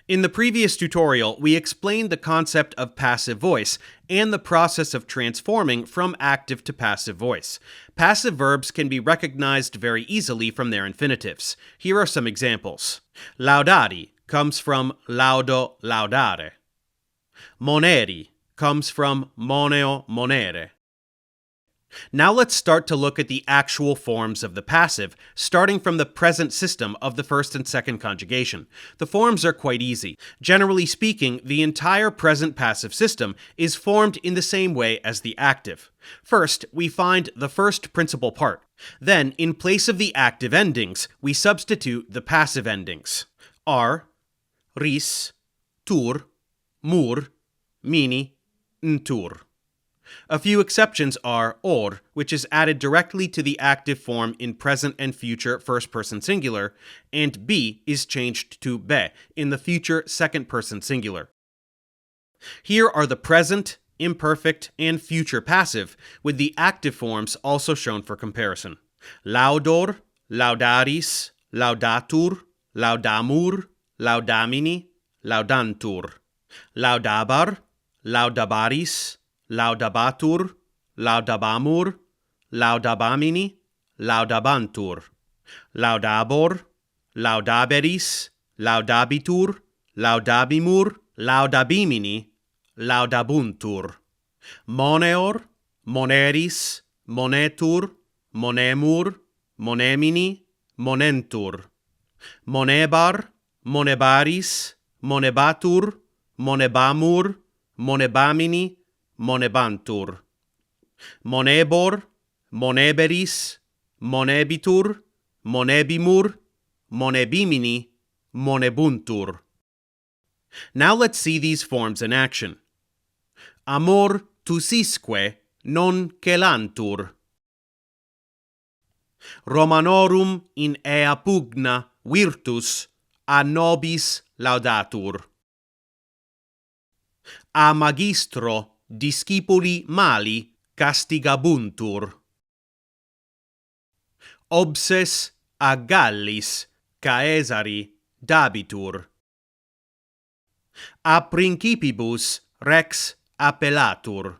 In the previous tutorial, we explained the concept of passive voice and the process of transforming from active to passive voice. Passive verbs can be recognized very easily from their infinitives. Here are some examples. Laudari comes from laudo, laudare. Moneri comes from moneo, monere. Now let's start to look at the actual forms of the passive, starting from the present system of the first and second conjugation. The forms are quite easy. Generally speaking, the entire present passive system is formed in the same way as the active. First, we find the first principal part. Then, in place of the active endings, we substitute the passive endings. Ar, ris, tur, mur, mini, ntur. A few exceptions are or, which is added directly to the active form in present and future first-person singular, and be is changed to be in the future second-person singular. Here are the present, imperfect, and future passive, with the active forms also shown for comparison. Laudor, laudaris, laudatur, laudamur, laudamini, laudantur. Laudabar, laudabaris, laudabatur, laudabamur, laudabamini, laudabantur. Laudabor, laudaberis, laudabitur, laudabimur, laudabimini, laudabuntur. Moneor, moneris, monetur, monemur, monemini, monentur. Monebar, monebaris, monebatur, monebamur, monebamini, monebantur. Monebor, moneberis, monebitur, monebimur, monebimini, monebuntur. Now let's see these forms in action. Amor tusisque non celantur. Romanorum in ea pugna virtus a nobis laudatur. A magistro discipuli mali castigabuntur. Obses a Gallis Caesari dabitur. A principibus rex appellatur.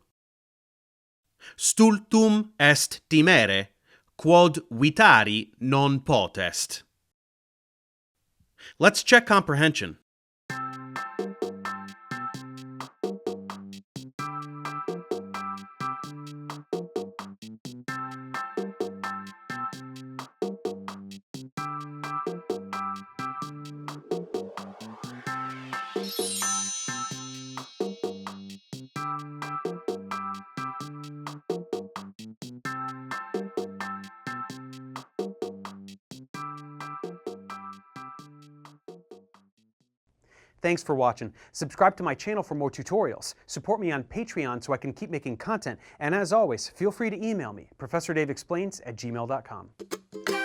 Stultum est timere, quod vitari non potest. Let's check comprehension. Thanks for watching. Subscribe to my channel for more tutorials. Support me on Patreon so I can keep making content. And as always, feel free to email me, ProfessorDaveExplains@gmail.com.